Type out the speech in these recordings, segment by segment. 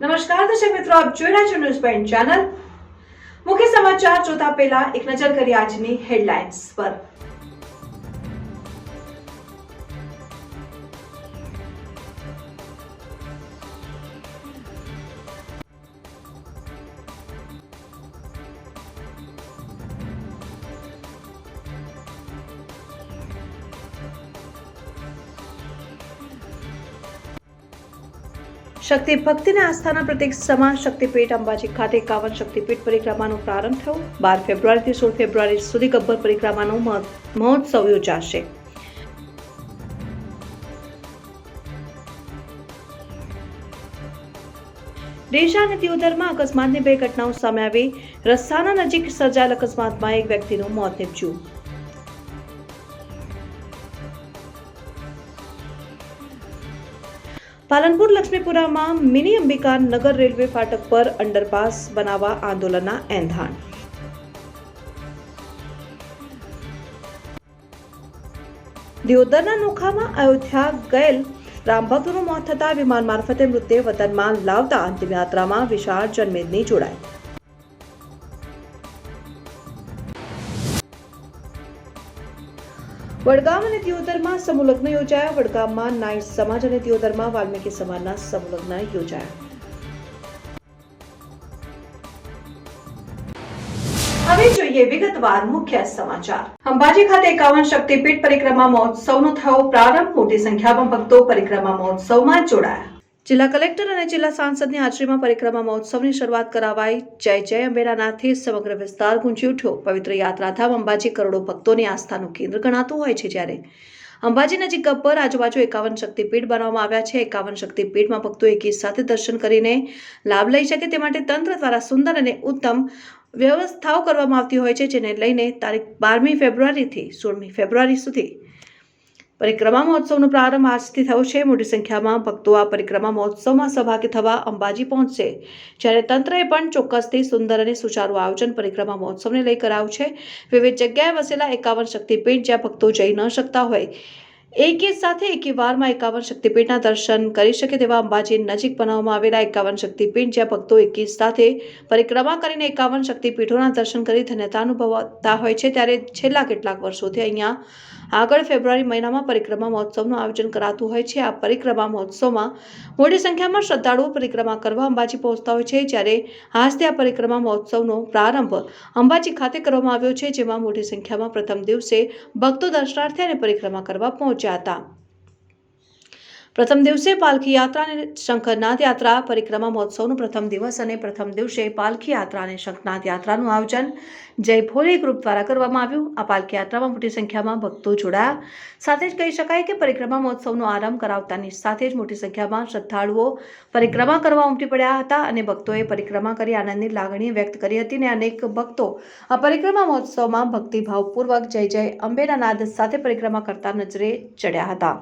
નમસ્કાર દર્શક મિત્રો, આપ જોઈ રહ્યા છો ન્યૂઝ પોઈન્ટ ચેનલ। મુખ્ય સમાચાર જોતા પહેલા એક નજર કરીએ આજની હેડલાઇન્સ પર। શક્તિ ભક્તિના આસ્થાના પ્રતીક સમાન શક્તિપીઠ અંબાજી ખાતે 51 શક્તિપીઠ પરિક્રમાનો પ્રારંભ થયો। 12 ફેબ્રુઆરીથી 16 ફેબ્રુઆરી સુધી ગબ્બર પરિક્રમાનો મહોત્સવ યોજાશે। ડીસા અને દિયોદરમાં અકસ્માતની 2 ઘટનાઓ સામે આવી। રસ્તાના નજીક સર્જાયેલ અકસ્માતમાં એક વ્યક્તિનું મોત નીપજ્યું। પાલનપુર લક્ષ્મીપુરામાં મિની અંબિકા નગર રેલવે ફાટક પર અંડરપાસ બનાવવા આંદોલનના એંધાણ। દિયોદરના નોખામાં અયોધ્યા ગયેલ રામભક્તનું મોત થતા વિમાન મારફતે મૃતદેહ વતનમાં લાવતા અંતિમ યાત્રામાં વિશાળ જનમેદની જોડાઈ। વડગામ અને દિયોદરમાં સમૂહ લગ્ન યોજાયા। વડગામમાં નાઈ સમાજ અને દિયોદરમાં વાલ્મીકી સમાજના સમૂહ લગ્ન યોજાયા। હવે જોઈએ વિગતવાર મુખ્ય સમાચાર। અંબાજી ખાતે 51 શક્તિપીઠ પરિક્રમા મહોત્સવનો થયો પ્રારંભ। મોટી સંખ્યામાં ભક્તો પરિક્રમા મહોત્સવમાં જોડાયા। જિલ્લા કલેક્ટર અને જિલ્લા સાંસદની હાજરીમાં પરિક્રમા મહોત્સવની શરૂઆત કરાવાઈ। જય જય અંબેના નાદથી સમગ્ર વિસ્તાર ગુંજી ઉઠ્યો। પવિત્ર યાત્રાધામ અંબાજી કરોડો ભક્તોની આસ્થાનું કેન્દ્ર ગણાતું હોય છે, જ્યારે અંબાજી નજીક ગબ્બર આજુબાજુ 51 શક્તિપીઠ બનાવવામાં આવ્યા છે। 51 શક્તિપીઠમાં ભક્તો એકી સાથે દર્શન કરીને લાભ લઈ શકે તે માટે તંત્ર દ્વારા સુંદર અને ઉત્તમ વ્યવસ્થાઓ કરવામાં આવતી હોય છે, જેને લઈને તારીખ 12મી ફેબ્રુઆરીથી 16મી ફેબ્રુઆરી સુધી પરિક્રમા મહોત્સવનો પ્રારંભ આજથી થયો છે। મોટી સંખ્યામાં ભક્તો આ પરિક્રમા મહોત્સવમાં સહભાગી થવા અંબાજી પહોંચશે, જ્યારે તંત્રએ પણ ચોક્કસથી સુંદર અને સુચારું આયોજન પરિક્રમા મહોત્સવને લઈ કરાયું છે। વિવિધ જગ્યાએ વસેલા 51 શક્તિપીઠ જ્યાં ભક્તો જઈ ન શકતા હોય, એકી સાથે એકી વારમાં 51 શક્તિપીઠના દર્શન કરી શકે તેવા અંબાજી નજીક બનાવવામાં આવેલા 51 શક્તિપીઠ જ્યાં ભક્તો એકી સાથે પરિક્રમા કરીને 51 શક્તિપીઠોના દર્શન કરી ધન્યતા અનુભવતા હોય છે, ત્યારે છેલ્લા કેટલાક વર્ષોથી અહીંયા આગળ ફેબ્રુઆરી મહિનામાં પરિક્રમા મહોત્સવનું આયોજન કરાતું હોય છે। આ પરિક્રમા મહોત્સવમાં મોટી સંખ્યામાં શ્રદ્ધાળુઓ પરિક્રમા કરવા અંબાજી પહોંચતા હોય છે, જ્યારે આજથી આ પરિક્રમા મહોત્સવનો પ્રારંભ અંબાજી ખાતે કરવામાં આવ્યો છે, જેમાં મોટી સંખ્યામાં પ્રથમ દિવસે ભક્તો દર્શનાર્થે અને પરિક્રમા કરવા પહોંચ્યા હતા। પ્રથમ દિવસે પાલખી યાત્રા અને શંખનાદ યાત્રા। પરિક્રમા મહોત્સવનો પ્રથમ દિવસ અને પ્રથમ દિવસે પાલખી યાત્રા અને શંખનાદ યાત્રાનું આયોજન જય ભોલે ગ્રુપ દ્વારા કરવામાં આવ્યું। આ પાલખી યાત્રામાં મોટી સંખ્યામાં ભક્તો જોડાયા। સાથે જ કહી શકાય કે પરિક્રમા મહોત્સવનો આરંભ કરાવતાની સાથે જ મોટી સંખ્યામાં શ્રદ્ધાળુઓ પરિક્રમા કરવા ઉમટી પડ્યા હતા અને ભક્તોએ પરિક્રમા કરી આનંદની લાગણી વ્યક્ત કરી હતી અને અનેક ભક્તો આ પરિક્રમા મહોત્સવમાં ભક્તિભાવપૂર્વક જય જય અંબેના નાદ સાથે પરિક્રમા કરતા નજરે ચડ્યા હતા।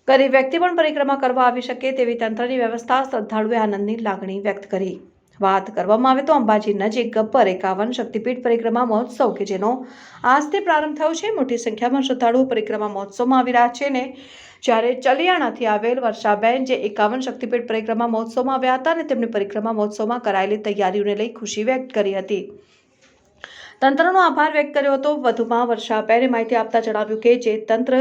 ગરીબ વ્યક્તિ પણ પરિક્રમા કરવા આવી શકે તેવી તંત્રની વ્યવસ્થા। શ્રદ્ધાળુએ આનંદની લાગણી વ્યક્ત કરી। વાત કરવામાં આવે તો અંબાજી નજીક ગબ્બર 51 શક્તિપીઠ પરિક્રમા મહોત્સવ કે જેનો આજથી પ્રારંભ થયો છે। મોટી સંખ્યામાં શ્રદ્ધાળુઓ પરિક્રમા મહોત્સવમાં આવી રહ્યા છે ને જ્યારે ચલિયાણાથી આવેલ વર્ષાબેન જે 51 શક્તિપીઠ પરિક્રમા મહોત્સવમાં આવ્યા હતા અને તેમણે પરિક્રમા મહોત્સવમાં કરાયેલી તૈયારીઓને લઈ ખુશી વ્યક્ત કરી હતી। તંત્રનો આભાર વ્યક્ત કર્યો હતો। વધુમાં વર્ષાબેને માહિતી આપતા જણાવ્યું કે જે તંત્ર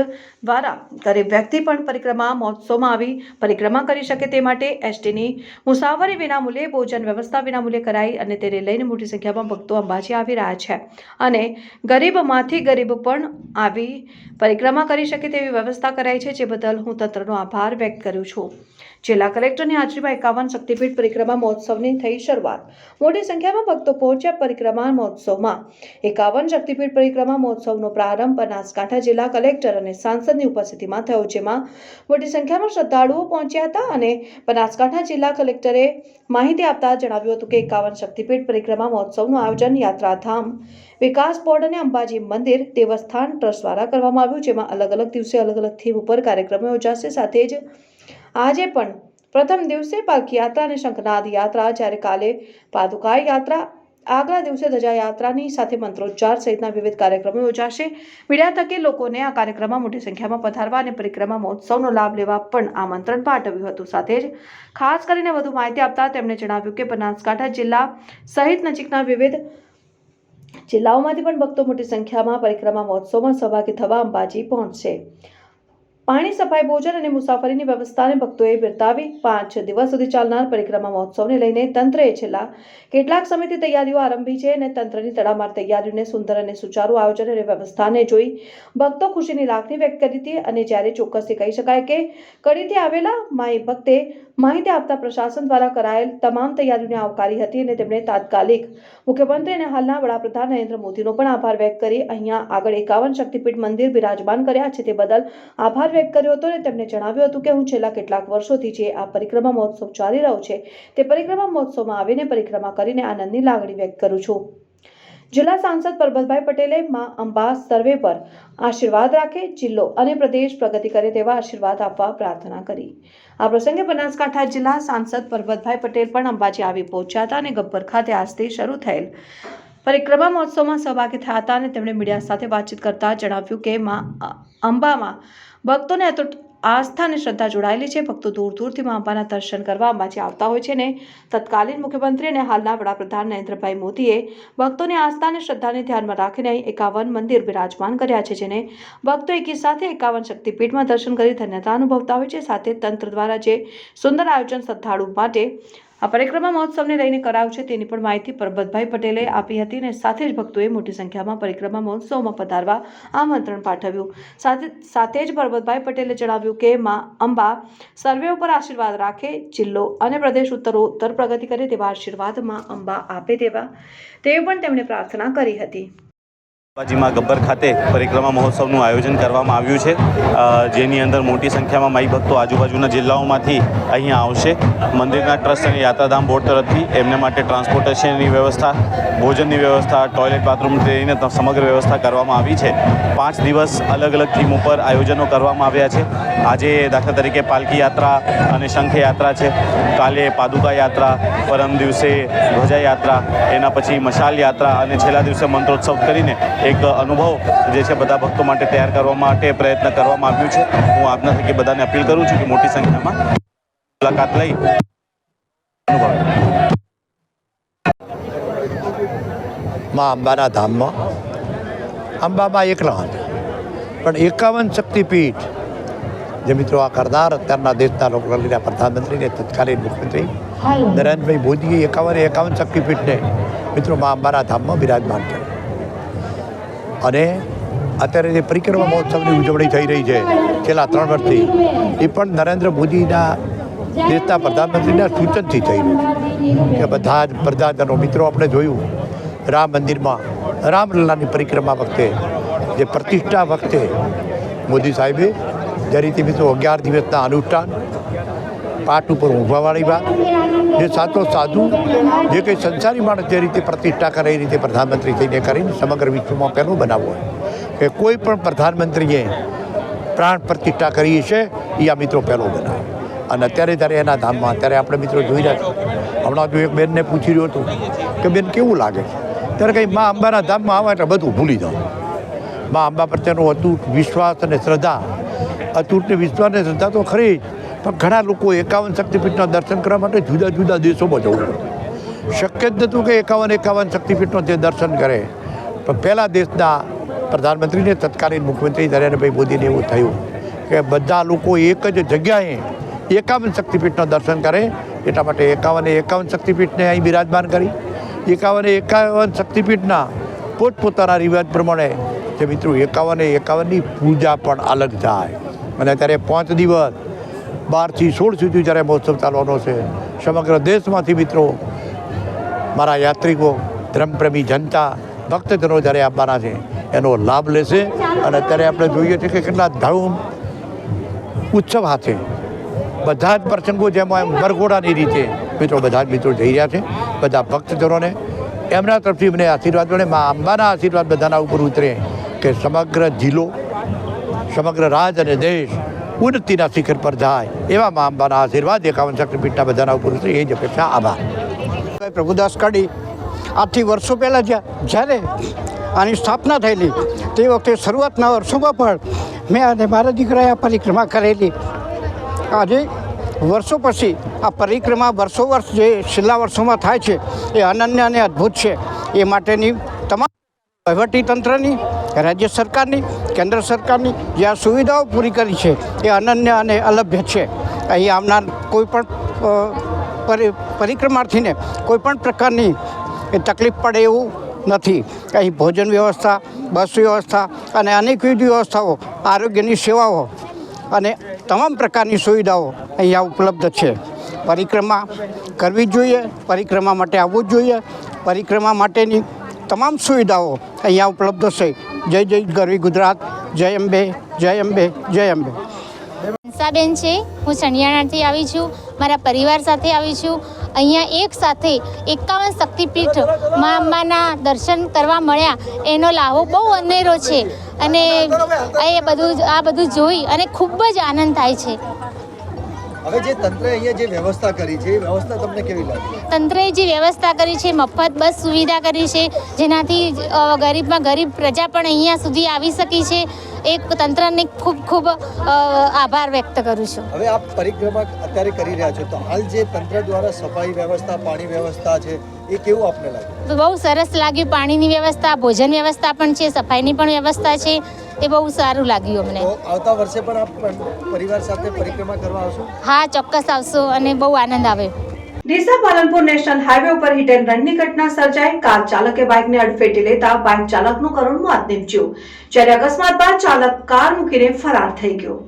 દ્વારા ગરીબ વ્યક્તિ પણ પરિક્રમા મહોત્સવમાં આવી પરિક્રમા કરી શકે તે માટે એસટીની મુસાફરી વિનામૂલ્યે ભોજન વ્યવસ્થા વિનામૂલ્યે કરાઈ અને તેને લઈને મોટી સંખ્યામાં ભક્તો અંબાજી આવી રહ્યા છે અને ગરીબમાંથી ગરીબ પણ આવી પરિક્રમા કરી શકે તેવી વ્યવસ્થા કરાઈ છે, જે બદલ હું તંત્રનો આભાર વ્યક્ત કરું છું। જિલ્લા કલેક્ટરની હાજરીમાં 51 શક્તિપીઠ પરિક્રમા મહોત્સવની થઈ શરૂઆત। મોટી સંખ્યામાં ભક્તો પહોંચ્યા। પરિક્રમા મહોત્સવમાં 51 શક્તિપીઠ પરિક્રમા મહોત્સવનો પ્રારંભ બનાસકાંઠા જિલ્લા કલેક્ટર અને સાંસદની ઉપસ્થિતિમાં થયો, જેમાં મોટી સંખ્યામાં શ્રદ્ધાળુઓ પહોંચ્યા હતા અને બનાસકાંઠા જિલ્લા કલેક્ટરે માહિતી આપતા જણાવ્યું હતું કે 51 શક્તિપીઠ પરિક્રમા મહોત્સવનું આયોજન યાત્રાધામ વિકાસ બોર્ડ અને અંબાજી મંદિર દેવસ્થાન ટ્રસ્ટ દ્વારા કરવામાં આવ્યું, જેમાં અલગ અલગ દિવસે અલગ અલગ થીમ ઉપર કાર્યક્રમો યોજાશે। સાથે જ આજે પણ પ્રથમ દિવસે પાલખી યાત્રા અને શંખનાદ યાત્રા, જ્યારે કાલે પાદુકા યાત્રા આગલા દિવસે ધજાયાત્રાની સાથે મંત્રોચ્ચાર સહિતના વિવિધ કાર્યક્રમો યોજાશે। મીડિયા તકે લોકોને આ કાર્યક્રમમાં મોટી સંખ્યામાં પધારવા અને પરિક્રમા મહોત્સવનો લાભ લેવા પણ આમંત્રણ પાઠવ્યું હતું। સાથે જ ખાસ કરીને વધુ માહિતી આપતા તેમણે જણાવ્યું કે બનાસકાંઠા જિલ્લા સહિત નજીકના વિવિધ જિલ્લાઓમાંથી પણ ભક્તો મોટી સંખ્યામાં પરિક્રમા મહોત્સવમાં સહભાગી થવા અંબાજી પહોંચશે। પાણી, સફાઈ, ભોજન અને મુસાફરીની વ્યવસ્થાને ભક્તોએ બિરદાવી 5 દિવસ સુધી ચાલનાર પરિક્રમા મહોત્સવને લઈને તંત્રએ છેલ્લા કેટલાક સમયથી તૈયારીઓ આરંભી છે અને તંત્રની તડામાર તૈયારીઓને સુંદર અને સુચારુ આયોજન અને વ્યવસ્થાને જોઈ ભક્તો ખુશીની લાગણી વ્યક્ત કરી હતી। અને જ્યારે ચોક્કસથી કહી શકાય કે કડીથી આવેલા માઈ ભક્તે માહિતી આપતા પ્રશાસન દ્વારા કરાયેલ તમામ તૈયારીઓને આવકારી હતી અને તેમણે તાત્કાલિક મુખ્યમંત્રી અને હાલના વડાપ્રધાન નરેન્દ્ર મોદીનો પણ આભાર વ્યક્ત કરી અહીંયા આગળ 51 શક્તિપીઠ મંદિર બિરાજમાન કર્યા છે તે બદલ આભાર વ્યક્ત કર્યો હતો અને તેમણે જણાવ્યું હતું કે હું છેલ્લા કેટલાક વર્ષોથી જે આ પરિક્રમા મહોત્સવ ચાલી રહ્યો છે તે પરિક્રમા મહોત્સવમાં આવીને પરિક્રમા કરીને આનંદની લાગણી વ્યક્ત કરું છું। જિલ્લા સાંસદ પરબતભાઈ પટેલે માં અંબા સર્વે પર આશીર્વાદ રાખે, જિલ્લો અને પ્રદેશ પ્રગતિ કરે તેવા આશીર્વાદ આપવા પ્રાર્થના કરી। આ પ્રસંગે બનાસકાંઠા જિલ્લા સાંસદ પરબતભાઈ પટેલ પણ અંબાજી આવી પહોંચ્યા હતા અને ગબ્બર ખાતે આજથી શરૂ થયેલ પરિક્રમા મહોત્સવમાં સહભાગી થયા હતા અને તેમણે મીડિયા સાથે વાતચીત કરતા જણાવ્યું કે માં અંબામાં ભક્તોને અતૂટ આસ્થા અને શ્રદ્ધા જોડાયેલી છે। ભક્તો દૂર દૂરથી માં અંબાના દર્શન કરવા અંબાજી આવતા હોય છે અને તત્કાલીન મુખ્યમંત્રી અને હાલના વડાપ્રધાન નરેન્દ્રભાઈ મોદીએ ભક્તોની આસ્થા અને શ્રદ્ધાને ધ્યાનમાં રાખીને અહીં 51 મંદિર બિરાજમાન કર્યા છે, જેને ભક્તો એકી સાથે 51 શક્તિપીઠમાં દર્શન કરી ધન્યતા અનુભવતા હોય છે। સાથે તંત્ર દ્વારા જે સુંદર આયોજન શ્રદ્ધાળુ માટે આ પરિક્રમા મહોત્સવને લઈને કરાયું છે તેની પણ માહિતી પરબતભાઈ પટેલે આપી હતી અને સાથે જ ભક્તોએ મોટી સંખ્યામાં પરિક્રમા મહોત્સવમાં પધારવા આમંત્રણ પાઠવ્યું। સાથે જ પરબતભાઈ પટેલે જણાવ્યું કે માં અંબા સર્વે ઉપર આશીર્વાદ રાખે, જિલ્લો અને પ્રદેશ ઉત્તરોત્તર પ્રગતિ કરે તેવા આશીર્વાદ માં અંબા આપે તેવી પણ તેમણે પ્રાર્થના કરી હતી। અંબાજીમાં ગબ્બર ખાતે પરિક્રમા મહોત્સવનું આયોજન કરવામાં આવ્યું છે, જેની અંદર મોટી સંખ્યામાં માઈ ભક્તો આજુબાજુના જિલ્લાઓમાંથી અહીંયા આવશે। મંદિરના ટ્રસ્ટ અને યાત્રાધામ બોર્ડ તરફથી એમને માટે ટ્રાન્સપોર્ટેશનની વ્યવસ્થા, ભોજનની વ્યવસ્થા, ટોયલેટ બાથરૂમથી લઈને સમગ્ર વ્યવસ્થા કરવામાં આવી છે। 5 દિવસ અલગ અલગ થીમ ઉપર આયોજનો કરવામાં આવ્યા છે। આજે દાખલા તરીકે પાલકી યાત્રા અને શંખ યાત્રા છે, કાલે પાદુકા યાત્રા, પરમ દિવસે ધ્વજા યાત્રા, એના પછી મશાલ યાત્રા અને છેલ્લા દિવસે મંત્રોત્સવ કરીને એક અનુભવ જે છે બધા ભક્તો માટે તૈયાર કરવા માટે પ્રયત્ન કરવામાં આવ્યું છે। હું આપના થકી બધાને અપીલ કરું છું કે મોટી સંખ્યામાં મુલાકાત લઈ અનુભવ। માં અંબાના ધામમાં અંબામાં એકલા હતા, પણ 51 શક્તિપીઠ જે મિત્રો આ કરનાર અત્યારના દેશના લોકલાડીલા પ્રધાનમંત્રીને તત્કાલીન મુખ્યમંત્રી નરેન્દ્રભાઈ મોદીએ 51 શક્તિપીઠને મિત્રો માં અંબાના ધામમાં બિરાજમાન કર્યા। અને અત્યારે જે પરિક્રમા મહોત્સવની ઉજવણી થઈ રહી છે છેલ્લા 3 વર્ષથી, એ પણ નરેન્દ્ર મોદીના દેશના પ્રધાનમંત્રીના સૂચનથી થઈ રહ્યું છે કે બધા જ પ્રજાજનો મિત્રો આપણે જોયું રામ મંદિરમાં રામલલ્લાની પરિક્રમા વખતે જે પ્રતિષ્ઠા વખતે મોદી સાહેબે જે રીતે મિત્રો 11 દિવસના અનુષ્ઠાન, પાઠ ઉપર ઊંઘવાવાળી વાત, જે સાચો સાધુ જે કંઈ સંસારી માણસ જે રીતે પ્રતિષ્ઠા કરે એ રીતે પ્રધાનમંત્રી થઈને કરીને સમગ્ર વિશ્વમાં પહેલું બનાવવું હોય કે કોઈ પણ પ્રધાનમંત્રીએ પ્રાણ પ્રતિષ્ઠા કરી છે એ આ મિત્રો પહેલો બનાવે। અને અત્યારે જ્યારે એના ધામમાં અત્યારે આપણે મિત્રો જોઈ રહ્યા છીએ, હમણાં જો એક બેનને પૂછી રહ્યો હતું કે બેન કેવું લાગે છે, ત્યારે કંઈ મા અંબાના ધામમાં આવે એટલે બધું ભૂલી જાઓ। મા અંબા પ્રત્યેનો અતૂટ વિશ્વાસ અને શ્રદ્ધા, અતૂટ વિશ્વાસ અને શ્રદ્ધા તો ખરી જ, પણ ઘણા લોકો 51 શક્તિપીઠના દર્શન કરવા માટે જુદા જુદા દેશોમાં જવું પડતું। શક્ય જ નહોતું કે 51 શક્તિપીઠનો તે દર્શન કરે, પણ પહેલાં દેશના પ્રધાનમંત્રીને તત્કાલીન મુખ્યમંત્રી નરેન્દ્રભાઈ મોદીને એવું થયું કે બધા લોકો એક જ જગ્યાએ 51 શક્તિપીઠના દર્શન કરે, એટલા માટે 51 શક્તિપીઠને અહીં બિરાજમાન કરી। 51 શક્તિપીઠના પોતપોતાના રિવાજ પ્રમાણે જે મિત્રો 51ની પૂજા પણ અલગ થાય। અને અત્યારે 5 દિવસ 12 થી 16 સુધી જ્યારે મહોત્સવ ચાલવાનો છે, સમગ્ર દેશમાંથી મિત્રો મારા યાત્રિકો, ધર્મપ્રેમી જનતા, ભક્તજનો જ્યારે આવવાના છે એનો લાભ લેશે। અને અત્યારે આપણે જોઈએ છીએ કે કેટલા ધામ ઉત્સવ સાથે બધા જ પ્રસંગો જેમાં વરઘોડાની રીતે મિત્રો બધા જ મિત્રો જઈ રહ્યા છે। બધા ભક્તજનોને એમના તરફથી મને આશીર્વાદ મળે, મા અંબાના આશીર્વાદ બધાના ઉપર ઉતરે કે સમગ્ર જિલ્લો, સમગ્ર રાજ અને દેશ ઉન્નતિના શિખર પર જાય, એવા મા અંબાના આશીર્વાદ 51 શક્તિપીઠના બધાના ઉપર ઉતરે, એ જ અપેક્ષા। આભાર। પ્રભુદાસ કડી આજથી વર્ષો પહેલાં જ્યારે આની સ્થાપના થયેલી તે વખતે શરૂઆતના વર્ષોમાં પણ મેં અને મારા દીકરાએ આ પરિક્રમા કરેલી. આજે વર્ષો પછી આ પરિક્રમા વર્ષ જે છેલ્લા વર્ષોમાં થાય છે એ અનન્ય અને અદ્ભુત છે. એ માટેની તમામ વહીવટીતંત્રની, રાજ્ય સરકારની, કેન્દ્ર સરકારની જે આ સુવિધાઓ પૂરી કરી છે એ અનન્ય અને અલભ્ય છે. અહીં આવનાર કોઈ પણ પરિક્રમાર્થીને કોઈ પણ પ્રકારની તકલીફ પડે એવું નથી. અહીં ભોજન વ્યવસ્થા, બસ વ્યવસ્થા અને અનેકવિધ વ્યવસ્થાઓ, આરોગ્યની સેવાઓ અને તમામ પ્રકારની સુવિધાઓ અહીંયા ઉપલબ્ધ છે. પરિક્રમા કરવી જ જોઈએ, પરિક્રમા માટે આવવું જ જોઈએ. પરિક્રમા માટેની તમામ સુવિધાઓ અહીંયા ઉપલબ્ધ છે. જય જય ગરવી ગુજરાત, જય અંબે, જય અંબે, જય અંબે. હંસાબેન છે, હું ચણિયાણાથી આવી છું, મારા પરિવાર સાથે આવી છું. અહીંયા એક સાથે 51 શક્તિપીઠ મા અંબાના દર્શન કરવા મળ્યા એનો લાહો બહુ અનેરો છે અને આ બધું જોઈ અને ખૂબ જ આનંદ થાય છે. હવે જે તંત્રએ અહીંયા જે વ્યવસ્થા કરી છે એ વ્યવસ્થા તમને કેવી લાગી? તંત્રએ જે વ્યવસ્થા કરી છે, મફત બસ સુવિધા કરી છે, જેનાથી ગરીબમાં ગરીબ પ્રજા પણ અહીંયા સુધી આવી શકી છે. એક તંત્રને ખૂબ ખૂબ આભાર વ્યક્ત કરું છું. હવે આપ પરિક્રમા અત્યારે કરી રહ્યા છો તો હાલ જે તંત્ર દ્વારા સફાઈ વ્યવસ્થા, પાણી વ્યવસ્થા છે એ કેવું આપને લાગ્યું? બહુ સરસ લાગ્યું. પાણીની વ્યવસ્થા, ભોજન વ્યવસ્થા પણ છે, સફાઈની પણ વ્યવસ્થા છે. એ બહુ સારું લાગ્યું અમને. તો આવતા વર્ષે પણ આપ પરિવાર સાથે પરિક્રમા કરવા આવશો? હા, ચોક્કસ આવશો અને બહુ આનંદ આવે. ડીસા પાલનપુર નેશનલ હાઈવે ઉપર હિટ એન્ડ રનની ઘટના સર્જાઈ. કાર ચાલકે બાઇકને અડફેટે લેતા બાઇક ચાલકનું કરુણ મોત નીપજ્યું, જ્યારે અકસ્માત બાદ ચાલક કાર મૂકીને ફરાર થઈ ગયો.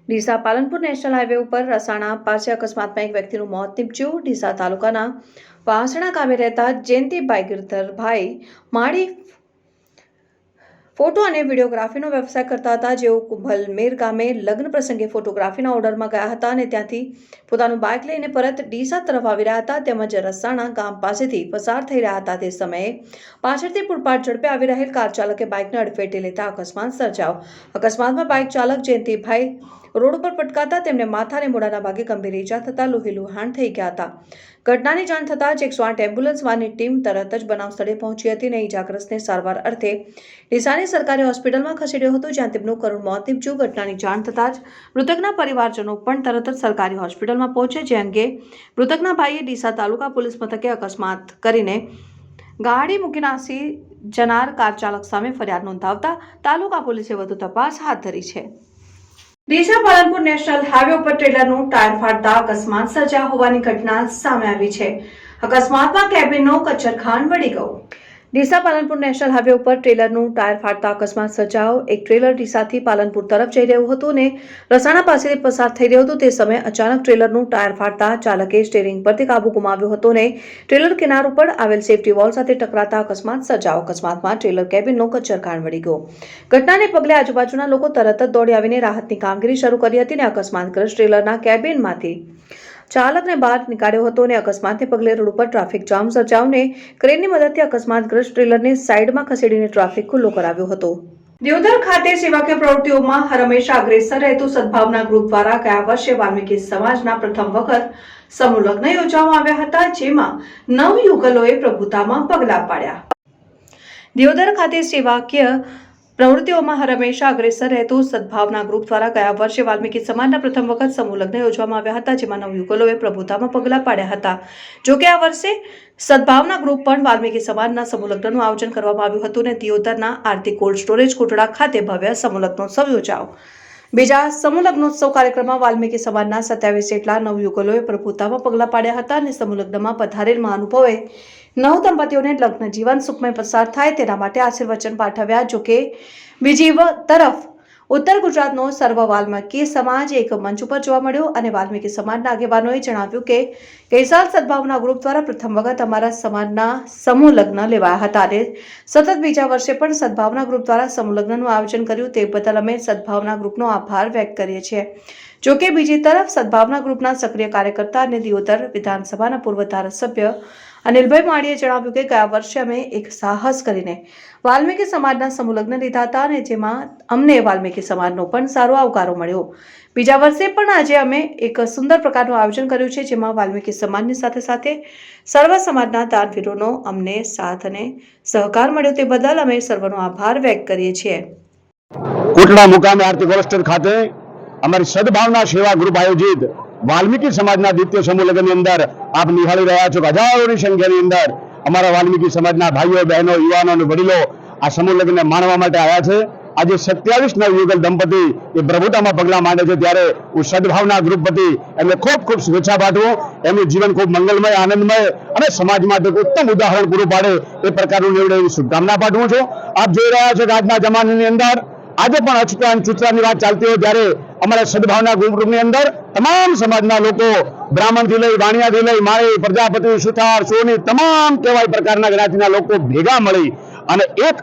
ડીસા પાલનપુર નેશનલ હાઈવે ઉપર રસાણા પાસે અકસ્માતમાં એક વ્યક્તિનું મોત નીપજ્યું. ડીસા તાલુકાના વાસણા ગામે રહેતા જયંતિભાઈ ગિરધરભાઈ માળી ફોટો અને વિડીયોગ્રાફીનો વ્યવસાય કરતા હતા, જેઓ કુંભલમેર ગામે લગ્ન પ્રસંગે ફોટોગ્રાફીના ઓર્ડરમાં ગયા હતા અને ત્યાંથી પોતાનું બાઇક લઈને પરત ડીસા તરફ આવી રહ્યા હતા. તેમજ રસાણા ગામ પાસેથી પસાર થઈ રહ્યા હતા તે સમયે પાછળથી પૂરપાટ ઝડપે આવી રહેલ કાર ચાલકે બાઇકને અડફેટે લેતા અકસ્માત સર્જાયો. અકસ્માતમાં બાઇક ચાલક જયંતિભાઈ રોડ પર પટકાતા તેમને માથા અને મોઢાના ભાગે ગંભીર ઇજા થતા લોહીલુહાણ થઈ ગયા હતા. ઘટનાની જાણ થતાં જ 108 એમ્બ્યુલન્સ વાનની ટીમ તરત જ બનાવ સ્થળે પહોંચી હતી અને ઇજાગ્રસ્તને સારવાર અર્થે ડીસાની સરકારી હોસ્પિટલમાં ખસેડ્યો હતો, જ્યાં તેમનું કરુણ મોત નીપજ્યું. ઘટનાની જાણ થતાં જ મૃતકના પરિવારજનો પણ તરત જ સરકારી હોસ્પિટલમાં પહોંચ્યા, જે અંગે મૃતકના ભાઈએ ડીસા તાલુકા પોલીસ મથકે અકસ્માત કરીને ગાડી મૂકી નાસી જનાર કાર ચાલક સામે ફરિયાદ નોંધાવતા તાલુકા પોલીસે વધુ તપાસ હાથ ધરી છે. ડીસા પાલનપુર નેશનલ હાઈવે ઉપર ટ્રેલરનું ટાયર ફાટતા અકસ્માત સર્જાયો હોવાની ઘટના સામે આવી છે. અકસ્માતમાં કેબિનનો કચરખાન વળી ગયો. ડીસા પાલનપુર નેશનલ હાઈવે ઉપર ટ્રેલરનું ટાયર ફાટતા અકસ્માત સર્જાયો. એક ટ્રેલર ડીસાથી પાલનપુર તરફ જઈ રહ્યું હતું અને રસાણા પાસેથી પસાર થઈ રહ્યું હતું. તે સમયે અચાનક ટ્રેલરનું ટાયર ફાટતા ચાલકે સ્ટીયરિંગ પરથી કાબુ ગુમાવ્યો હતો અને ટ્રેલર કિનાર ઉપર આવેલ સેફટી વોલ સાથે ટકરાતા અકસ્માત સર્જાયો. અકસ્માતમાં ટ્રેલર કેબિનનો કચરખાન વળી ગયો. ઘટનાને પગલે આજુબાજુના લોકો તરત જ દોડી આવીને રાહતની કામગીરી શરૂ કરી હતી અને અકસ્માતગ્રસ્ત ટ્રેલરના કેબિનમાંથી ચાલકને બહાર નીકાળ્યો હતો અને અકસ્માતને પગલે રોડ ઉપર ટ્રાફિક જામ સર્જાવને ક્રેનની મદદથી અકસ્માતગ્રસ્ત ટ્રેલરને સાઈડમાં ખસેડીને ટ્રાફિક ખુલ્લો કરાવ્યો હતો. દિયોદર ખાતે સેવાકીય પ્રવૃત્તિઓમાં હંમેશા અગ્રેસર રહેતું સદભાવના ગ્રુપ દ્વારા ગયા વર્ષે વાલ્મીકી સમાજના પ્રથમ વખત સમૂહ લગ્ન યોજવામાં આવ્યા હતા, જેમાં 9 યુગલોએ પ્રભુતામાં પગલાં પાડ્યા. દિયોદર ખાતે સેવાકીય પ્રવૃત્તિઓમાં હંમેશા અગ્રેસર રહેતું સદભાવના ગ્રુપ દ્વારા ગયા વર્ષે વાલ્મીકી સમાજના પ્રથમ વખત સમૂહ લગ્ન યોજવામાં આવ્યા હતા, જેમાં 9 યુગલોએ પ્રભુતામાં પગલાં પાડ્યા હતા. જોકે આ વર્ષે સદભાવના ગ્રુપ પણ વાલ્મીકી સમાજના સમૂહ લગ્નનું આયોજન કરવામાં આવ્યું હતું અને દિયોદરના આરતી કોલ્ડ સ્ટોરેજ કોટડા ખાતે ભવ્ય સમૂહ લગ્નોત્સવ યોજાયો. બીજા સમૂહ લગ્નોત્સવ કાર્યક્રમમાં વાલ્મીકી સમાજના 27 જેટલા 9 યુગલોએ પ્રભુતામાં પગલાં પાડ્યા હતા અને સમૂહ લગ્નમાં પધારેલ મહાનુભાવોએ 9 દંપતીઓને લગ્ન જીવન સુખમય પસાર થાય તેના માટે આશીર્વચન પાઠવ્યા. જોકે બીજી તરફ ઉત્તર ગુજરાતનો સર્વ વાલ્મીકી સમાજ એક મંચ ઉપર જોવા મળ્યો અને વાલ્મીકી સમાજના આગેવાનોએ જણાવ્યું કે ગઈ સાલ સદભાવના ગ્રુપ દ્વારા પ્રથમ વખત અમારા સમાજના સમૂહ લગ્ન લેવાયા હતા અને સતત બીજા વર્ષે પણ સદભાવના ગ્રુપ દ્વારા સમૂહ લગ્નનું આયોજન કર્યું, તે બદલ અમે સદભાવના ગ્રુપનો આભાર વ્યક્ત કરીએ છીએ. જોકે બીજી તરફ સદભાવના ગ્રુપના સક્રિય કાર્યકર્તા અને દિયોદર વિધાનસભાના પૂર્વ ધારાસભ્ય અનિલભાઈ માળીએ જણાવ્યું કે ગયા વર્ષે અમે એક સાહસ કરીને વાલ્મીકી સમાજના સમૂહલગ્ન લીધા હતા અને જેમાં અમને વાલ્મીકી સમાજનો પણ સારો આવકારો મળ્યો. બીજા વર્ષે પણ આજે અમે એક સુંદર પ્રકારનું આયોજન કર્યું છે જેમાં વાલ્મીકી સમાજની સાથે સાથે સર્વ સમાજના દાનવીરોનો અમને સાથ અને સહકાર મળ્યો તે બદલ અમે સર્વનો આભાર વ્યક્ત કરીએ છીએ. કોટડા મુકામે આરતી કોલેસ્ટર ખાતે અમારી સદભાવના સેવા ગ્રુપ આયોજિત વાલ્મીકી સમાજના દ્વિતીય સમૂહ લગ્નની અંદર આપ નિહાળી રહ્યા છો કે હજારોની સંખ્યાની અંદર અમારા વાલ્મીકી સમાજના ભાઈઓ બહેનો યુવાનો અને વડીલો આ સમૂહ લગ્નને માણવા માટે આવ્યા છે. આજે 27 નવયુગલ દંપતી એ પ્રભુતામાં પગલા માંડે છે ત્યારે હું સદભાવના ગ્રુપ વતી એમને ખૂબ ખૂબ શુભેચ્છા પાઠવું. એમનું જીવન ખૂબ મંગલમય આનંદમય અને સમાજ માટે ઉત્તમ ઉદાહરણ પૂરું પાડે એ પ્રકારનું નીવડે એવી શુભકામના પાઠવું છું. આપ જોઈ રહ્યા છો કે આજના જમાનાની અંદર આજે પણ અછૂતા ચૂચરાની વાત ચાલતી હોય ત્યારે અમારા સદભાવના ગ્રુપની અંદર તમામ સમાજના લોકો બ્રાહ્મણથી લઈ વાણિયાથી લઈ માળી પ્રજાપતિ સુથાર સોની તમામ કહેવાય પ્રકારના જ્ઞાતિના લોકો ભેગા મળી અને એક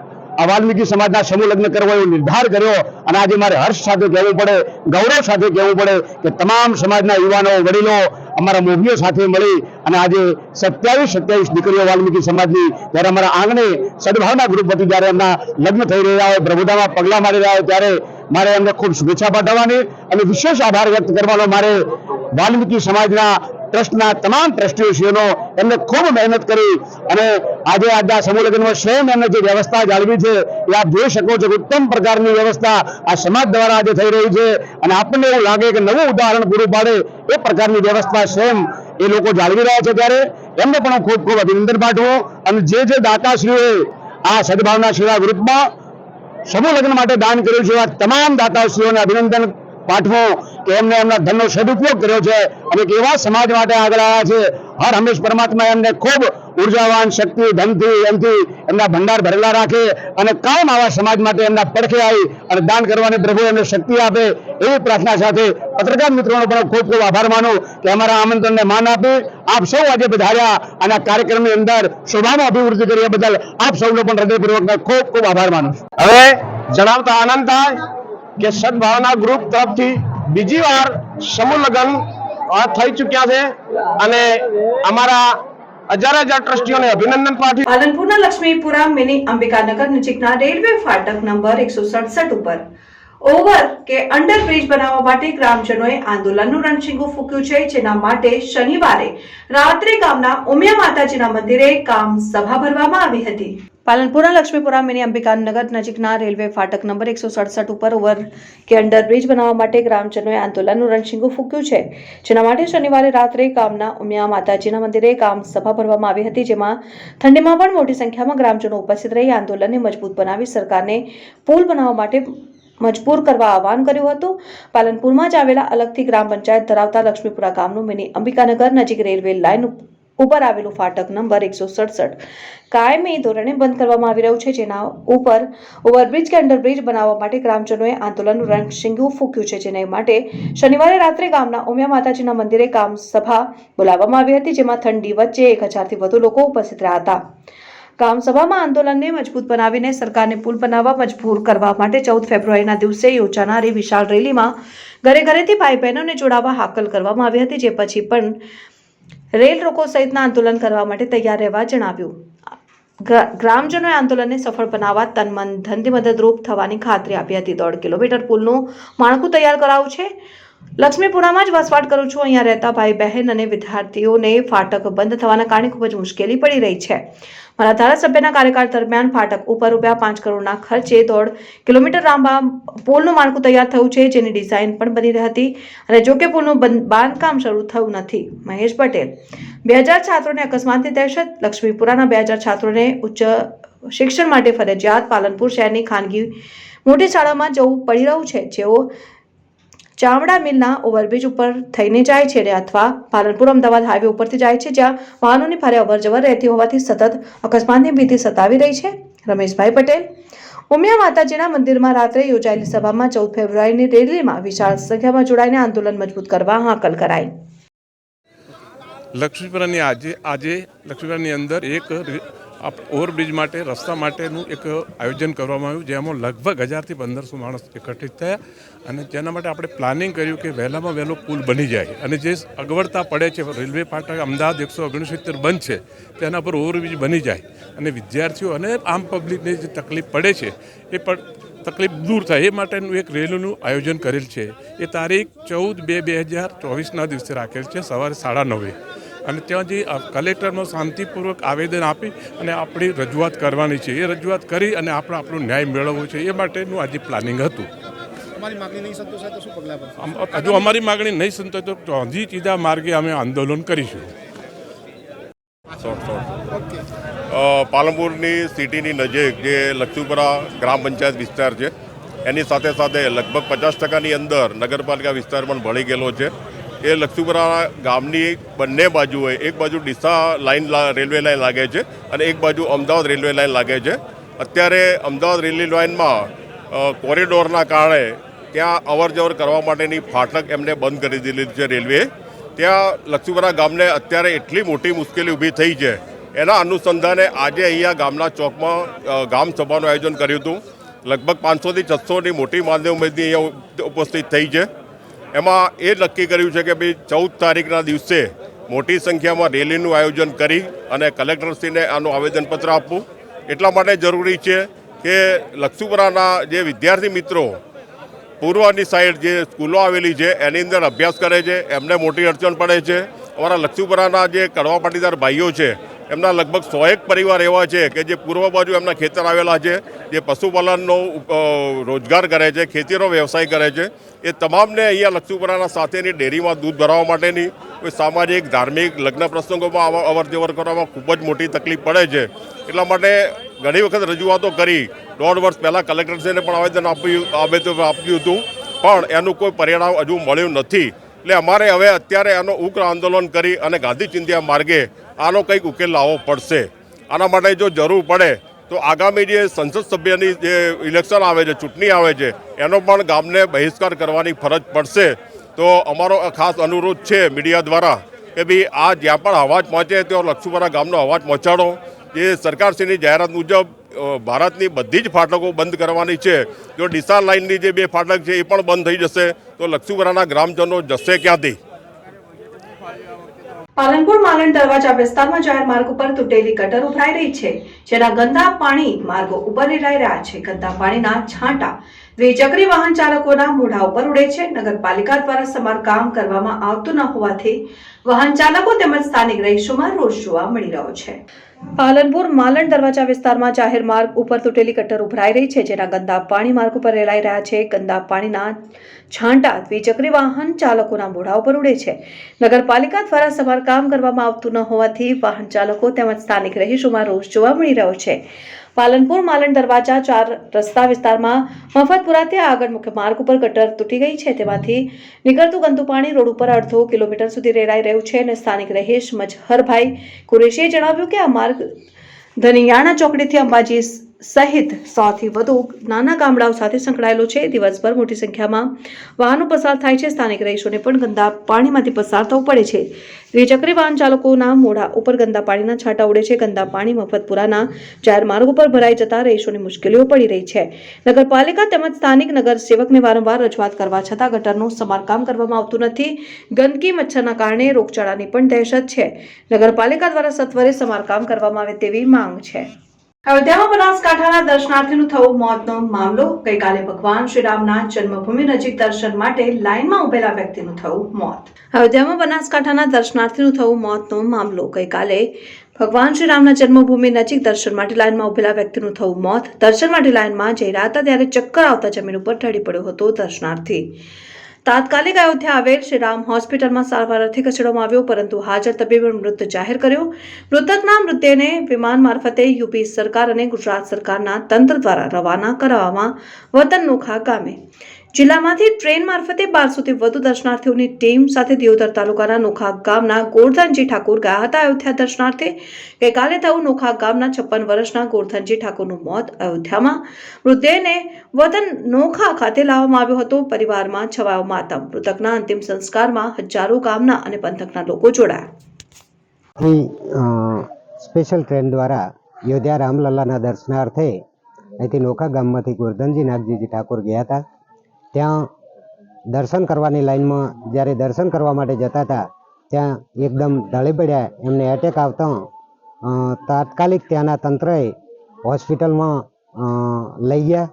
વાલ્મીકી સમાજના સમૂહ લગ્ન કરવો એવો નિર્ધાર કર્યો. અને આજે મારે હર્ષ સાથે કહેવું પડે, ગૌરવ સાથે કહેવું પડે કે તમામ સમાજના યુવાનો વડીલો અમારા મોભીઓ સાથે મળી અને આજે 27 દીકરીઓ વાલ્મીકી સમાજની જ્યારે અમારા આંગણે સદભાવના ગ્રુપ વતી જ્યારે એમના લગ્ન થઈ રહ્યા હોય, પ્રભુતામાં પગલા મારી રહ્યા હોય ત્યારે મારે એમને ખૂબ શુભેચ્છા પાઠવવાની અને વિશેષ આભાર વ્યક્ત કરવાનો મારે વાલ્મીકી સમાજના ટ્રસ્ટના તમામ ટ્રસ્ટીઓશ્રીઓનો એમને ખૂબ મહેનત કરી અને આજે આજના સમૂહ લગ્નમાં સ્વયં એમને જે વ્યવસ્થા જાળવી છે એ આપ જોઈ શકો છો કે ઉત્તમ પ્રકારની વ્યવસ્થા આ સમાજ દ્વારા આજે થઈ રહી છે અને આપણને એવું લાગે કે નવું ઉદાહરણ પૂરું પાડે એ પ્રકારની વ્યવસ્થા સ્વયં એ લોકો જાળવી રહ્યા છે ત્યારે એમને પણ હું ખૂબ ખૂબ અભિનંદન પાઠવું. અને જે દાતાશ્રીઓએ આ સદભાવના સેવા ગ્રુપમાં સમૂહ લગ્ન માટે દાન કર્યું છે એવા તમામ દાતાશ્રીઓને અભિનંદન પાઠવો કે એમને એમના ધનનો સદુપયોગ કર્યો છે અને એવા સમાજ માટે આગળ આવ્યા છે. હર હંમેશ પરમાત્મા એમને ખૂબ ઉર્જાવાન શક્તિ ધનથી એમથી એમના ભંડાર ભરેલા રાખે અને કાયમ આવા સમાજ માટે એમના પડખે આવી અને દાન કરવાની પ્રભુ એમને શક્તિ આપે એવી પ્રાર્થના સાથે પત્રકાર મિત્રોનો પણ ખૂબ ખૂબ આભાર માનું કે અમારા આમંત્રણને માન આપી આપ સૌ આજે પધાર્યા અને આ કાર્યક્રમની અંદર શોભામાં અભિવૃદ્ધિ કર્યા બદલ આપ સૌનો પણ હૃદયપૂર્વક ખૂબ ખૂબ આભાર માનું છું. હવે જણાવતા આનંદ થાય કે સદભાવના ગ્રુપ તરફથી બીજી વાર સમૂહ લગ્ન થઈ ચૂક્યા છે અને અમારા હજાર ટ્રસ્ટીઓને અભિનંદન પાઠવી. પાલનપુરના લક્ષ્મીપુરા મિની અંબિકાનગર નજીકના રેલવે ફાટક નંબર 167 ઉપર ઓવર કે અંડરબ્રિજ બનાવવા માટે ગ્રામજનોએ આંદોલનનું રણશીંગું ફૂંક્યું છે જેના માટે શનિવારે રાત્રે ગામના ઉમિયા માતાજીના મંદિરે કામ સભા ભરવામાં આવી હતી. પાલનપુરના લક્ષ્મીપુરા મિની અંબિકાનગર નજીકના રેલવે ફાટક નંબર 167 ઉપર ઓવર કે અંડરબ્રિજ બનાવવા માટે ગ્રામજનોએ આંદોલનનું રણશીંગું ફૂંક્યું છે જેના માટે શનિવારે રાત્રે ગામના ઉમિયા માતાજીના મંદિરે કામ સભા ભરવામાં આવી હતી જેમાં ઠંડીમાં પણ મોટી સંખ્યામાં ગ્રામજનો ઉપસ્થિત રહી આંદોલનને મજબૂત બનાવી સરકારને પુલ બનાવવા માટે મજબૂર કરવા આહવાન કર્યું હતું. પાલનપુરમાં જ આવેલા અલગથી ગ્રામ પંચાયત ધરાવતા લક્ષ્મીપુરા ગામનું મિની અંબિકાનગર નજીક રેલવે લાઇન ઉપર આવેલું ફાટક નંબર 167 કાયમી ધોરણે બંધ કરવામાં આવી રહ્યું છે જેના ઉપર ઓવરબ્રિજ કે અંડરબ્રિજ બનાવવા માટે ગ્રામજનોએ આંદોલનનું રણશીંગું ફૂંક્યું છે જેને માટે શનિવારે રાત્રે ગામના ઉમિયા માતાજીના મંદિરે કામ સભા બોલાવવામાં આવી હતી જેમાં ઠંડી વચ્ચે 1000થી વધુ લોકો ઉપસ્થિત રહ્યા હતા. કામ સભામાં આંદોલનને મજબૂત બનાવીને સરકારને પુલ બનાવવા મજબૂર કરવા માટે 14 ફેબ્રુઆરીના દિવસે યોજાનારી વિશાળ રેલીમાં ઘરે ઘરેથી ભાઈ બહેનોને જોડાવા હાકલ કરવામાં આવી હતી જે પછી પણ રેલ રોકો સહિતના આંદોલન કરવા માટે તૈયાર રહેવા જણાવ્યું. ગ્રામજનોએ આંદોલનને સફળ બનાવવા તન મન ધનથી મદદરૂપ થવાની ખાતરી આપી હતી. 1.5 કિલોમીટર પુલનું માળખું તૈયાર કરાયું છે. લક્ષ્મીપુરામાં જ વસવાટ કરું છું. અહીંયા રહેતા ભાઈ બહેન અને વિદ્યાર્થીઓને ફાટક બંધ થવાના કારણે ખૂબ જ મુશ્કેલી પડી રહી છે. મારા ધારાસભ્યના કાર્યકાળ દરમિયાન ફાટક ઉપર ₹5 કરોડના ખર્ચે 1.5 કિલોમીટર લાંબા પુલનું માળખું તૈયાર થયું છે જેની ડિઝાઇન પણ બની રહી હતી અને જોકે પુલનું બાંધકામ શરૂ થયું નથી. મહેશ પટેલ 2000 છાત્રોને અકસ્માતની દહેશત. લક્ષ્મીપુરાના 2000 છાત્રોને ઉચ્ચ શિક્ષણ માટે ફરજિયાત પાલનપુર શહેરની ખાનગી મોટી શાળામાં જવું પડી રહ્યું છે જેઓ ચામડા મિલના ઓવરબ્રિજ ઉપર થઈને જાય છે અથવા પાલનપુર અમદાવાદ હાઈવે ઉપરથી જાય છે જ્યાં વાહનોની ભારે અવરજવર રહેતી હોવાથી સતત અકસ્માતની ભીતિ સતાવી રહી છે. રમેશભાઈ પટેલ ઉમિયા માતાજીના મંદિરમાં રાત્રે યોજાયેલી સભામાં 14 ફેબ્રુઆરીની રેલીમાં વિશાળ સંખ્યામાં જોડાઈને આંદોલન મજબૂત કરવા હાકલ કરાઈ. લક્ષ્મીપુરાની આજે લક્ષ્મીપુરાની અંદર એક ઓવરબ્રિજ માટે રસ્તા માટેનું એક આયોજન કરવામાં આવ્યું, જેમાં લગભગ 1000થી 1500 માણસ એકત્રિત થયા અને તેના માટે આપણે પ્લાનિંગ કર્યું કે વહેલામાં વહેલો પુલ બની જાય અને જે અગવડતા પડે છે, રેલવે ફાટક અમદાવાદ 169 બંધ છે, તેના પર ઓવરબ્રિજ બની જાય અને વિદ્યાર્થીઓ અને આમ પબ્લિકને જે તકલીફ પડે છે એ પણ તકલીફ દૂર થાય એ માટેનું એક રેલીનું આયોજન કરેલ છે. એ તારીખ 14/2/2024ના દિવસે રાખેલ છે, સવારે 9:30 અને ત્યાં જે કલેક્ટરમાં શાંતિપૂર્વક આવેદન આપી અને આપણી રજૂઆત કરવાની છે. એ રજૂઆત કરી અને આપણે આપણો ન્યાય મેળવવો છે એ માટેનું આજે પ્લાનિંગ હતું. હજુ અમારી માગણી નહીં સંતોષાય તો ગાંધી ચીધા માર્ગે અમે આંદોલન કરીશું. પાલનપુરની સિટીની નજીક જે લક્ષ્મીપુરા ગ્રામ પંચાયત વિસ્તાર છે એની સાથે સાથે લગભગ 50%ની અંદર નગરપાલિકા વિસ્તાર પણ ભળી ગયેલો છે. એ લક્ષ્મીપુરા ગામની બંને બાજુએ એક બાજુ ડીસા લાઇન રેલવે લાઇન લાગે છે અને એક બાજુ અમદાવાદ રેલવે લાઇન લાગે છે. અત્યારે અમદાવાદ રેલવે લાઇનમાં કોરિડોરના કારણે ત્યાં અવરજવર કરવા માટેની ફાટક એમને બંધ કરી દીધી છે રેલવે. ત્યાં લક્ષ્મીપુરા ગામને અત્યારે એટલી મોટી મુશ્કેલી ઊભી થઈ છે. એના અનુસંધાને આજે અહીંયા ગામના ચોકમાં ગામ સભાનું આયોજન કર્યું હતું. લગભગ 500થી 600ની મોટી માનવ ઉમેદની અહીંયા ઉપસ્થિત થઈ છે. એમાં એ નક્કી કર્યું છે કે ભાઈ 14 તારીખના દિવસે મોટી સંખ્યામાં રેલીનું આયોજન કરી અને કલેક્ટરશ્રીને આનું આવેદનપત્ર આપવું એટલા માટે જરૂરી છે કે લક્ષ્મીપુરાના જે વિદ્યાર્થી મિત્રો પૂર્વની સાઈડ જે સ્કૂલો આવેલી છે એની અંદર અભ્યાસ કરે છે, એમને મોટી અડચણ પડે છે. અમારા લક્ષ્મીપુરાના જે કડવા પાટીદાર ભાઈઓ છે એમના લગભગ 101 પરિવાર એવા છે કે જે પૂર્વ બાજુ એમના ખેતર આવેલા છે, જે પશુપાલનનો રોજગાર કરે છે, ખેતીનો વ્યવસાય કરે છે. એ તમામને અહીંયા લક્ષ્મીપુરાના સાથેની ડેરીમાં દૂધ ભરાવવા માટેની કોઈ સામાજિક ધાર્મિક લગ્ન પ્રસંગોમાં અવરજવર કરવામાં ખૂબ જ મોટી તકલીફ પડે છે. એટલા માટે ઘણી વખત રજૂઆતો કરી, 1.5 વર્ષ પહેલાં કલેક્ટરશ્રીને પણ આવેદન આપ્યું હતું, પણ એનું કોઈ પરિણામ હજુ મળ્યું નથી. એટલે અમારે હવે અત્યારે આનો ઉગ્ર આંદોલન કરી અને ગાંધી ચિંધ્યા માર્ગે આનો કંઈક ઉકેલ લાવવો પડશે. આના માટે જો જરૂર પડે તો આગામી જે સંસદ સભ્યની જે ઇલેક્શન આવે છે, ચૂંટણી આવે છે, એનો પણ ગામને બહિષ્કાર કરવાની ફરજ પડશે. તો અમારો ખાસ અનુરોધ છે મીડિયા દ્વારા કે ભાઈ આ જ્યાં પણ અવાજ પહોંચે ત્યાં લક્ષ્મીપુરા ગામનો અવાજ પહોંચાડો. જે સરકારશ્રીની જાહેરાત મુજબ ભારતની બધી જ ફાટકો બંધ કરવાની છે. જો ડીસા લાઇનની જે 2 ફાટક છે એ પણ બંધ થઈ જશે તો લક્ષ્મીપુરાના ગ્રામજનો જશે ક્યાંથી? પાલનપુર માલણ દરવાજા વિસ્તારમાં જાહેર માર્ગ ઉપર તૂટેલી ગટર ઉભરાઈ રહી છે, જેના ગંદા પાણી માર્ગો ઉપર રેલાઈ રહ્યા છે. ગંદા પાણીના છાંટા દ્વિચક્રી વાહન ચાલકોના મોઢા ઉપર ઉડે છે. નગરપાલિકા દ્વારા સમારકામ કરવામાં આવતું ન હોવાથી વાહન ચાલકો તેમજ સ્થાનિક રહીશોમાં રોષ જોવા મળી રહ્યો છે. પાલનપુર માલણ દરવાજા વિસ્તારમાં જાહેર માર્ગ ઉપર તૂટેલી ગટર ઉભરાઈ રહી છે, જેના ગંદા પાણી માર્ગ ઉપર રેલાઈ રહ્યા છે. ગંદા પાણીના છાંટા દ્વિચક્રી વાહન ચાલકોના મોઢા ઉપર ઉડે છે. નગરપાલિકા દ્વારા સમારકામ કરવામાં આવતું ન હોવાથી વાહન ચાલકો તેમજ સ્થાનિક રહીશોમાં રોષ જોવા મળી રહ્યો છે. પાલનપુર માલણ દરવાજા 4 રસ્તા વિસ્તારમાં મફતપુરાથી આગળ મુખ્ય માર્ગ ઉપર ગટર તૂટી ગઈ છે. તેમાંથી નીકળતું ગંદુ પાણી રોડ ઉપર અડધો કિલોમીટર સુધી રેલાઈ રહ્યું છે અને સ્થાનિક રહીશ મજહરભાઈ કુરેશીએ જણાવ્યું કે આ માર્ગ ધનિયાણા ચોકડીથી અંબાજી સહિત 100 થી વધુ નાના ગામડાઓ સાથે સંકળાયેલો છે. દિવસભર મોટી સંખ્યામાં વાહનો પસાર થાય છે. સ્થાનિક રહીશોને પણ ગંદા પાણીમાંથી પસાર થવું પડે છે. દ્વિચક્રી વાહન ચાલકોના મોઢા ઉપર ગંદા પાણીના છાંટા ઉડે છે. ગંદા પાણી મફતપુરાના જાહેર માર્ગ ઉપર ભરાઈ જતા રહીશોને મુશ્કેલીઓ પડી રહી છે. નગરપાલિકા તેમજ સ્થાનિક નગરસેવકને વારંવાર રજૂઆત કરવા છતાં ગટરનું સમારકામ કરવામાં આવતું નથી. ગંદકી મચ્છરના કારણે રોગચાળાની પણ દહેશત છે. નગરપાલિકા દ્વારા સત્વરે સમારકામ કરવામાં આવે તેવી માંગ છે. અયોધ્યામાં બનાસકાંઠાના દર્શનાર્થીનું થયું મોતનો મામલો. ગઈકાલે ભગવાન શ્રીરામના જન્મભૂમિ નજીક દર્શન માટે લાઇનમાં ઉભેલા વ્યક્તિનું થયું મોત. અયોધ્યામાં બનાસકાંઠાના દર્શનાર્થીનું થયું મોતનો મામલો. ગઈકાલે ભગવાન શ્રીરામના જન્મભૂમિ નજીક દર્શન માટે લાઇનમાં ઉભેલા વ્યક્તિનું થયું મોત. દર્શન માટે લાઇનમાં જઈ રહ્યા હતા ત્યારે ચક્કર આવતા જમીન ઉપર ઢળી પડ્યો હતો દર્શનાર્થી. તાત્કાલિક અયોધ્યા આવેલ શ્રીરામ હોસ્પિટલમાં સારવાર અર્થે ખસેડવામાં આવ્યો, પરંતુ હાજર તબીબે મૃત જાહેર કર્યો. મૃતકના મૃતદેહને વિમાન મારફતે યુપી સરકાર અને ગુજરાત સરકારના તંત્ર દ્વારા રવાના કરાવવામાં વતન નોખા ગામે જિલ્લામાંથી ટ્રેન મારફતે 1200 થી વધુ દર્શનાર્થીઓની ટીમ સાથે દિયોદર તાલુકાના નોખા ગામના ગોરધનજી ઠાકોર ગયા હતા અયોધ્યા દર્શનાર્થે. ગઈકાલે થયું નોખા ગામના 56 વર્ષના ગોરધનજી ઠાકોરનું મોત. અયોધ્યામાં મૃતદેહને વતન નોખા ખાતે લાવવામાં આવ્યો હતો. પરિવારમાં છવાયો માતમ. મૃતકના અંતિમ સંસ્કારમાં હજારો ગામના અને પંથકના લોકો જોડાયા. સ્પેશિયલ ટ્રેન દ્વારા યોધ્યા રામલલ્લાના દર્શનાર્થે અહીંથી નોખા ગામમાંથી ગોરધનજી નાગજીજી ઠાકોર ગયા હતા. ત્યાં દર્શન કરવાની લાઈનમાં જ્યારે દર્શન કરવા માટે જતા હતા ત્યાં એકદમ ઢળી પડ્યા. એમને એટેક આવતા તાત્કાલિક ત્યાંના તંત્રએ હોસ્પિટલમાં લઈ ગયા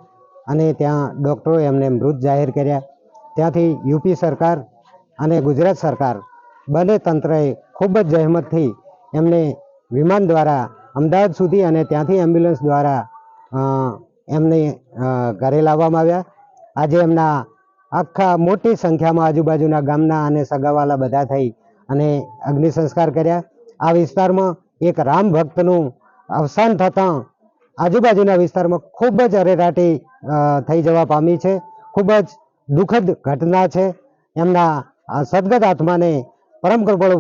અને ત્યાં ડૉક્ટરોએ એમને મૃત જાહેર કર્યા. ત્યાંથી યુપી સરકાર અને ગુજરાત સરકાર બંને તંત્રએ ખૂબ જ જહેમતથી એમને વિમાન દ્વારા અમદાવાદ સુધી અને ત્યાંથી એમ્બ્યુલન્સ દ્વારા એમને ઘરે લાવવામાં આવ્યા. આજે એમના આખા મોટી સંખ્યામાં આજુબાજુના ગામના અને સગાવાલા બધા થઈ અને અગ્નિ સંસ્કાર કર્યા. આ વિસ્તારમાં એક રામ ભક્તનું અવસાન થતાં આજુબાજુના વિસ્તારમાં ખૂબ જ અરેરાટી થઈ જવા પામી છે. ખૂબ જ દુઃખદ ઘટના છે. એમના સદગત આત્માને પરમ કૃપાળુ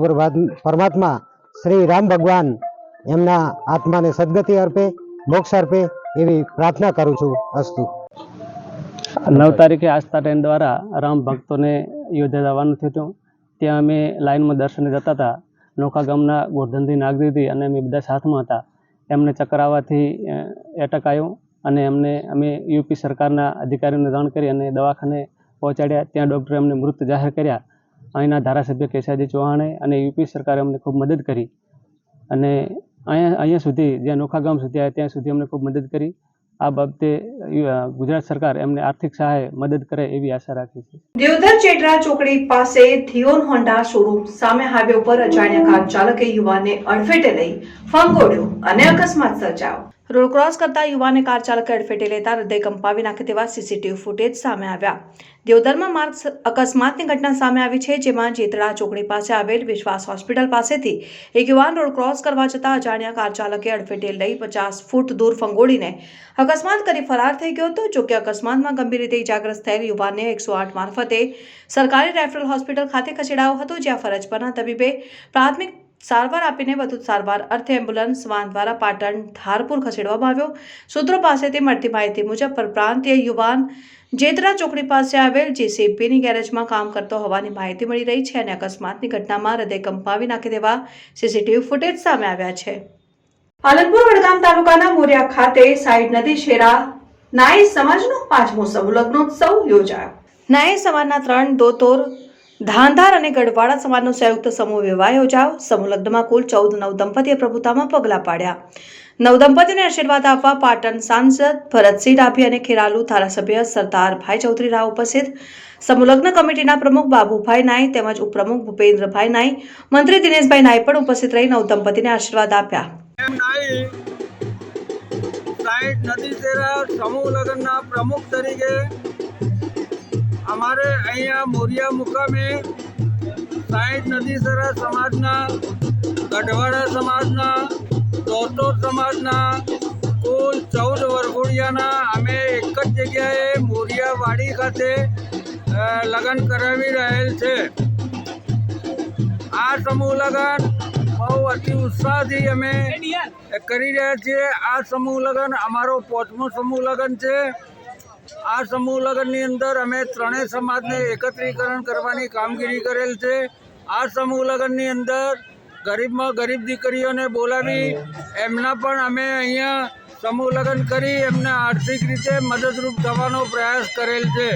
પરમાત્મા શ્રી રામ ભગવાન એમના આત્માને સદગતિ અર્પે, મોક્ષ અર્પે એવી પ્રાર્થના કરું છું. અસ્તુ. 9 તારીખે આસ્થા ટ્રેન દ્વારા રામ ભક્તોને અયોધ્યા જવાનું થયું હતું. ત્યાં અમે લાઇનમાં દર્શને જતા હતા. નોખા ગામના ગોરધનજી નાગજીજી અને અમે બધા સાથમાં હતા. એમને ચક્કર આવવાથી એટેક આવ્યો અને અમે યુપી સરકારના અધિકારીઓને જાણ કરી અને દવાખાને પહોંચાડ્યા. ત્યાં ડૉક્ટરે અમને મૃત જાહેર કર્યા. અહીંના ધારાસભ્ય કેશાજી ચૌહાણે અને યુપી સરકારે અમને ખૂબ મદદ કરી અને અહીંયા સુધી જ્યાં નોખા ગામ સુધી આવ્યા ત્યાં સુધી અમને ખૂબ મદદ કરી. આ બાબતે ગુજરાત સરકાર એમને આર્થિક સહાય મદદ કરે એવી આશા રાખી છે. દેવધર ચેટરા ચોકડી પાસે થિયોન હોન્ડા શોરૂમ સામે હાઈવે ઉપર અજાણ્યા કાર ચાલકે યુવાનને અડફેટે લઈ ફંગોળ્યો અને અકસ્માત સર્જાયો. રોડ ક્રોસ કરતા યુવાને કાર ચાલકે અડફેટે લેતા હૃદય કંપાવી નાખે તેવા સીસીટીવી ફૂટેજ સામે આવ્યા. દેવધરમાં માર્ગ અકસ્માતની ઘટના સામે આવી છે, જેમાં જેતડા ચોકડી પાસે આવેલ વિશ્વાસ હોસ્પિટલ પાસેથી એક યુવાન રોડ ક્રોસ કરવા જતા અજાણ્યા કાર ચાલકે અડફેટે લઈ 50 ફૂટ દૂર ફંગોળીને અકસ્માત કરી ફરાર થઈ ગયો હતો. જોકે અકસ્માતમાં ગંભીર રીતે ઇજાગ્રસ્ત થયેલ યુવાનને 108 મારફતે સરકારી રેફરલ હોસ્પિટલ ખાતે ખસેડાયો હતો, જ્યાં ફરજ પરના તબીબે પ્રાથમિક સારવાર આપીને વધુ સારવાર અર્થે એમ્બ્યુલન્સ વાન દ્વારા પાટણ ધારપુર ખસેડવામાં આવ્યો. સૂત્રો પાસેથી મળતી માહિતી મુજબ પરપ્રાંતીય યુવાન જેતરા ચોકડી પાસે આવેલ જેસીબીની ગેરેજમાં કામ કરતો હોવાની માહિતી મળી રહી છે અને અકસ્માતની ઘટનામાં હૃદય કંપાવી નાખે તેવા સીસીટીવી ફૂટેજ સામે આવ્યા છે. પાલનપુર વડગામ તાલુકાના મોરિયા ખાતે સાઈડ નદી શેરા નાઈ સમાજનો 5મો સમૂહ લગ્નોત્સવ યોજાયો. નાઈ સમાજના 3 દોતોર, ધાંધાર અને ગઢવાડા સમાજનો સંયુક્ત સમૂહ વિવાહ યોજાયો. સમૂહ લગ્નમાં કુલ 14 નવદંપતીએ પ્રભુતામાં પગલાં પાડ્યા. નવદંપતીને આશીર્વાદ આપવા પાટણ સાંસદ ભરતસિંહ ડાભી અને ખેરાલુ ધારાસભ્ય સરદારભાઈ ચૌધરી રાવ ઉપસ્થિત. સમૂહ લગ્ન કમિટીના પ્રમુખ બાબુભાઈ નાઈ તેમજ ઉપપ્રમુખ ભૂપેન્દ્રભાઈ નાઈ, મંત્રી દિનેશભાઈ નાઈ પણ ઉપસ્થિત રહી નવદંપતીને આશીર્વાદ આપ્યા. નદી શેરા સમૂહ લગ્નના પ્રમુખ તરીકે અમારે અહીંયા મોરિયા મુકામે સાઈઠ નદી શેરા સમાજના, ગઢવાડા સમાજના, દોતોર સમાજના કુલ 14 વરઘોડિયાના અમે એક જ જગ્યાએ મોરિયાવાડી ખાતે લગ્ન કરાવી રહેલ છે. આ સમૂહ લગ્ન બહુ અતિ ઉત્સાહથી અમે કરી રહ્યા છીએ. આ સમૂહ લગ્ન અમારો 5મો સમૂહ લગ્ન છે. આ સમૂહ લગ્નની અંદર અમે 3 સમાજને એકત્રીકરણ કરવાની કામગીરી કરેલ છે. આ સમૂહ લગ્નની અંદર ગરીબમાં ગરીબ દીકરીઓને બોલાવી એમના પણ અમે અહીંયા સમૂહ લગ્ન કરી એમને આર્થિક રીતે મદદરૂપ થવાનો પ્રયાસ કરેલ છે.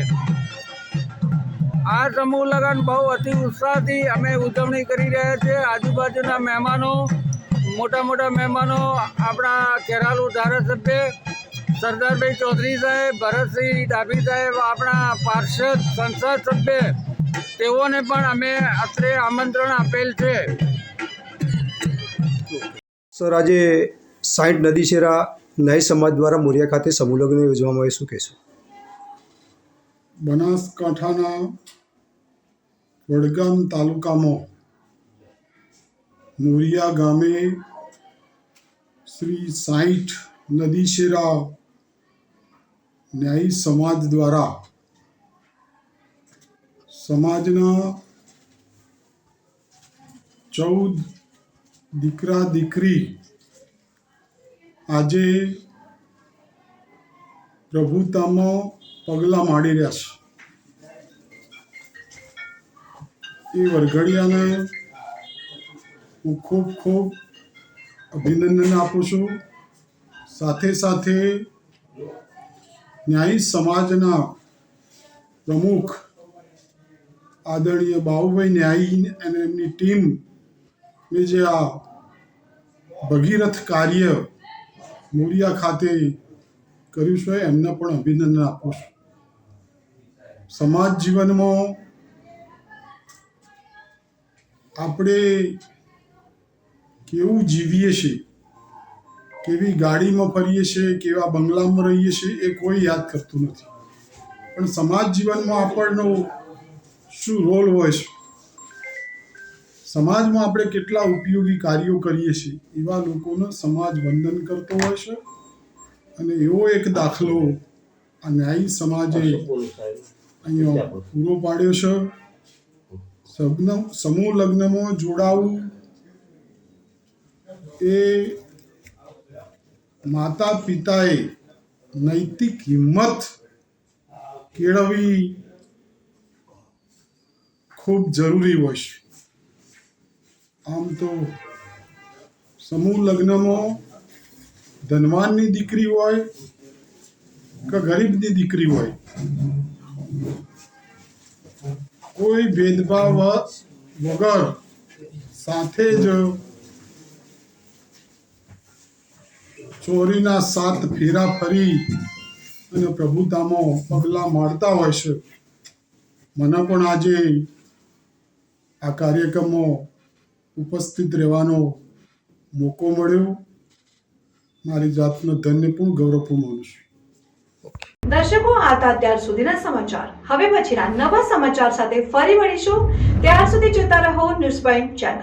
આ સમૂહ લગ્ન બહુ અતિ ઉત્સાહથી અમે ઉજવણી કરી રહ્યા છીએ. આજુબાજુના મહેમાનો, મોટા મોટા મહેમાનો, આપણા ખેરાલુ ધારાસભ્ય સરદારભાઈ ચૌધરી સાહેબ, ભરતસિંહ ડાભી સાહેબ, આપણા પાર્ષદ સંસદ સભ્ય, તેઓને પણ અમે અત્રે આમંત્રણ આપેલ છે. સર, આજે સાઈઠ નદી શેરા નાઈ સમાજ દ્વારા મોરિયા ખાતે સમૂહ લગ્ન યોજવામાં આવે, શું કહેશો? બનાસકાંઠાના વડગામ તાલુકામાં મોરિયા ગામે શ્રી સાઈઠ નદી શેરા ન્યાયી સમાજ દ્વારા સમાજના 14 દીકરા દીકરી આજે પ્રભુતામાં પગલાં માંડી રહ્યા છે. એ વરઘડિયાને હું ખૂબ અભિનંદન આપું છું સાથે સાથે ન્યાયી સમાજના પ્રમુખ આદરણીય બાબુભાઈ ન્યાયી અને એમની ટીમ ને જે આ ભગીરથ કાર્ય મોરિયા ખાતે કર્યું છે એમને પણ અભિનંદન આપું છું. સમાજ જીવનમાં આપણે કેવું જીવીએ છીએ, કેવી ગાડીમાં ફરીએ છીએ, કેવા બંગલામાં રહીએ છીએ એ કોઈ યાદ કરતું નથી, પણ સમાજ જીવનમાં આપણનો શું રોલ હોય છે, સમાજમાં આપણે કેટલા ઉપયોગી કાર્યો કરીએ છીએ એવા લોકોને સમાજ વંદન કરતો હોય છે. અને એવો એક દાખલો આ ન્યાયી સમાજે અહીંયા પૂરો પાડ્યો છે. સમૂહ લગ્નમાં જોડાવું એ માતા પિતાએ નૈતિક હિંમત કેળવવી ખૂબ જરૂરી હોય છે. આમ તો સમૂહ લગ્નમાં ધનવાનની દીકરી હોય કે ગરીબની દીકરી હોય, કોઈ ભેદભાવ વગર સાથે જ ચોરીના 7 ફેરા ફરી અને પ્રભુતામાં પગલાં મારતા હોય છે. મને પણ આજે આ કાર્યક્રમમાં ઉપસ્થિત રહેવાનો મોકો મળ્યો. મારી જાતનો ધન્ય પણ ગૌરવપૂર્ણ માનું છું. દર્શકો, આ હતા અત્યાર સુધીના સમાચાર. હવે પછીના નવા સમાચાર સાથે ફરી મળીશું. ત્યાર સુધી જોતા રહો ન્યૂઝ પોઈન્ટ ચેનલ.